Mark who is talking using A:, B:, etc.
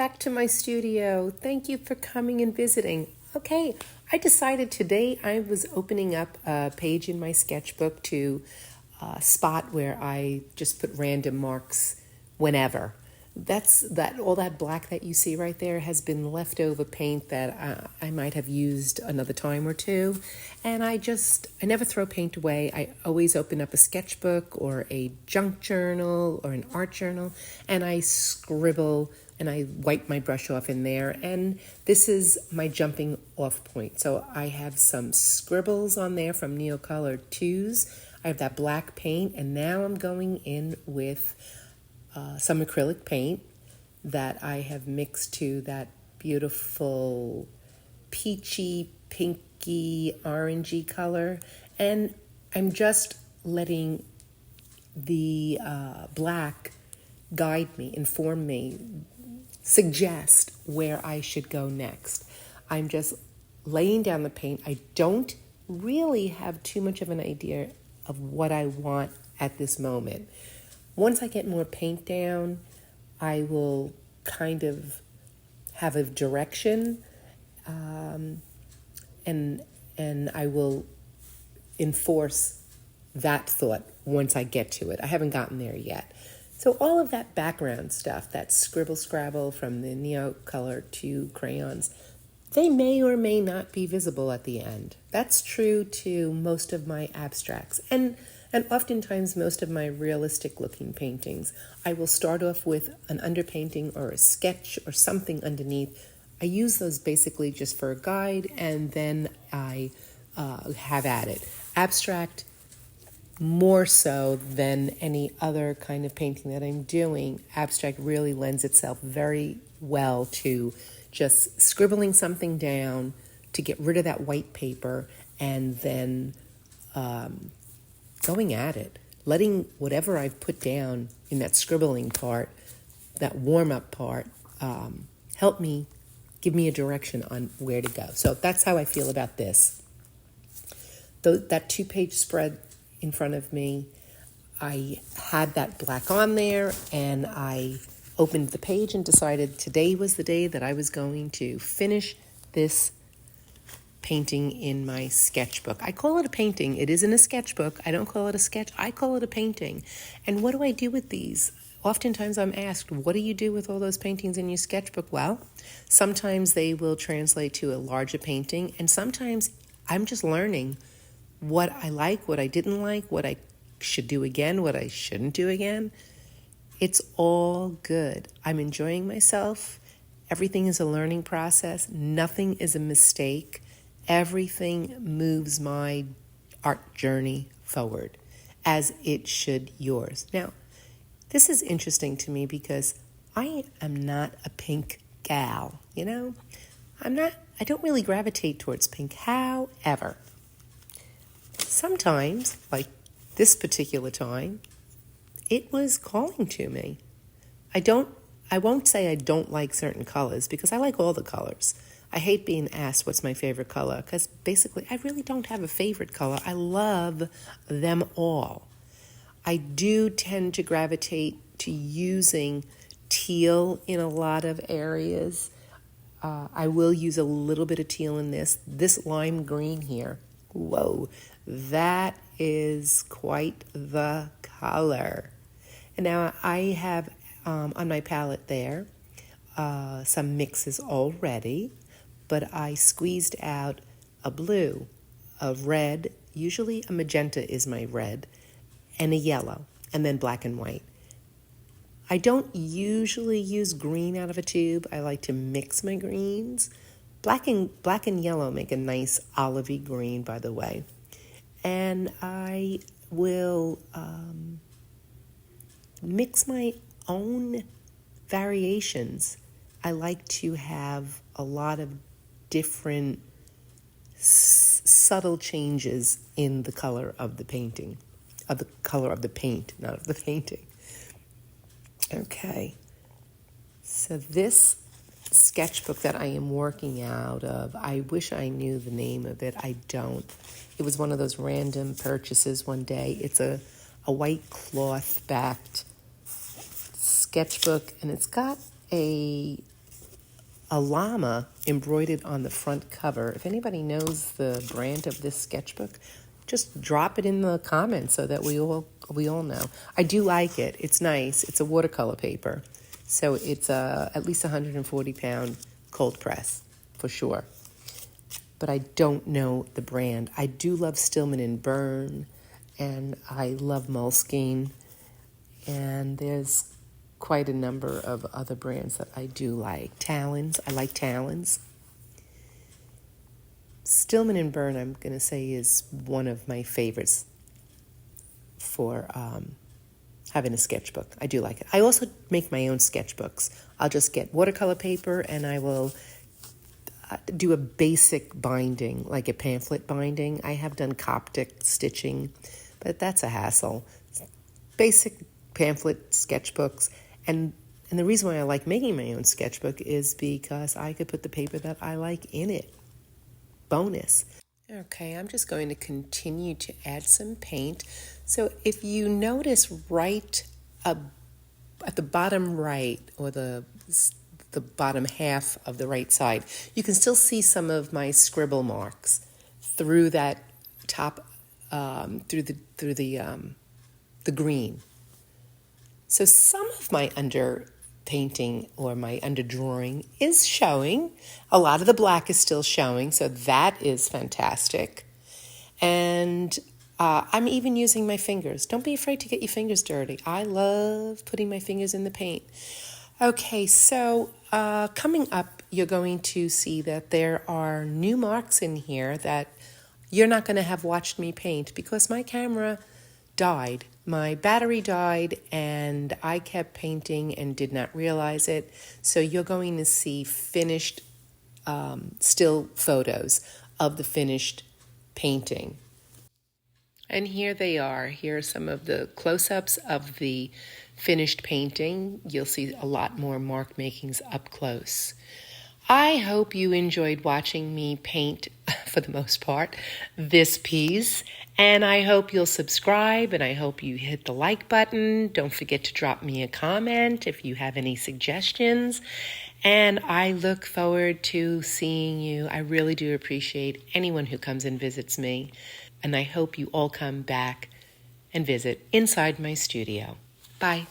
A: back to my studio. Thank you for coming and visiting. Okay, I decided today I was opening up a page in my sketchbook to a spot where I just put random marks whenever. All that black that you see right there has been leftover paint that I might have used another time or two. And I never throw paint away. I always open up a sketchbook or a junk journal or an art journal, and I scribble and I wipe my brush off in there. And this is my jumping off point. So I have some scribbles on there from Neocolor 2s. I have that black paint, and now I'm going in with some acrylic paint that I have mixed to that beautiful peachy, pinky, orangey color. And I'm just letting the black guide me, inform me, suggest where I should go next. I'm just laying down the paint. I don't really have too much of an idea of what I want at this moment. Once I get more paint down, I will kind of have a direction, and I will enforce that thought once I get to it. I haven't gotten there yet. So all of that background stuff, that scribble scrabble from the Neocolor 2 crayons, they may or may not be visible at the end. That's true to most of my abstracts. And oftentimes most of my realistic looking paintings, I will start off with an underpainting or a sketch or something underneath. I use those basically just for a guide, and then I have at it. Abstract, more so than any other kind of painting that I'm doing, abstract really lends itself very well to just scribbling something down to get rid of that white paper, and then going at it, letting whatever I've put down in that scribbling part, that warm-up part, help me, give me a direction on where to go. So that's how I feel about this. That 2-page spread in front of me, I had that black on there, and I opened the page and decided today was the day that I was going to finish this painting in my sketchbook. I call it a painting. It isn't a sketchbook. I don't call it a sketch. I call it a painting. And what do I do with these? Oftentimes I'm asked, what do you do with all those paintings in your sketchbook? Well, sometimes they will translate to a larger painting, and sometimes I'm just learning what I like, what I didn't like, what I should do again, what I shouldn't do again. It's all good. I'm enjoying myself. Everything is a learning process. Nothing is a mistake. Everything moves my art journey forward, as it should yours. Now, this is interesting to me because I am not a pink gal, I don't really gravitate towards pink. However, sometimes, like this particular time, it was calling to me. I won't say I don't like certain colors, because I like all the colors. I hate being asked what's my favorite color, because basically I really don't have a favorite color. I love them all. I do tend to gravitate to using teal in a lot of areas. I will use a little bit of teal in this. This lime green here, whoa, that is quite the color. And now I have on my palette there some mixes already, but I squeezed out a blue, a red, usually a magenta is my red, and a yellow, and then black and white. I don't usually use green out of a tube. I like to mix my greens. Black and yellow make a nice olivey green, by the way. And I will mix my own variations. I like to have a lot of different subtle changes in the color of the painting, of the color of the paint, not of the painting. Okay, so this sketchbook that I am working out of, I wish I knew the name of it. I don't. It was one of those random purchases one day. It's a white cloth backed sketchbook, and it's got a a llama embroidered on the front cover. If anybody knows the brand of this sketchbook, just drop it in the comments so that we all know. I do like it. It's nice. It's a watercolor paper. So it's at least 140-pound cold press for sure. But I don't know the brand. I do love Stillman and Byrne, and I love Moleskine, and there's quite a number of other brands that I do like. Talons, I like Talons. Stillman and Byrne, I'm going to say, is one of my favorites for having a sketchbook. I do like it. I also make my own sketchbooks. I'll just get watercolor paper and I will do a basic binding, like a pamphlet binding. I have done Coptic stitching, but that's a hassle. Basic pamphlet sketchbooks. And the reason why I like making my own sketchbook is because I could put the paper that I like in it. Bonus. Okay, I'm just going to continue to add some paint. So if you notice right at the bottom right, or the bottom half of the right side, you can still see some of my scribble marks through that top, through the green. So some of my underpainting or my underdrawing is showing. A lot of the black is still showing, so that is fantastic. And I'm even using my fingers. Don't be afraid to get your fingers dirty. I love putting my fingers in the paint. Okay, so coming up, you're going to see that there are new marks in here that you're not going to have watched me paint because my camera died. My battery died and I kept painting and did not realize it. So you're going to see finished still photos of the finished painting. And here they are. Here are some of the close-ups of the finished painting. You'll see a lot more mark makings up close. I hope you enjoyed watching me paint, for the most part, this piece. And I hope you'll subscribe, and I hope you hit the like button. Don't forget to drop me a comment if you have any suggestions. And I look forward to seeing you. I really do appreciate anyone who comes and visits me. And I hope you all come back and visit inside my studio. Bye.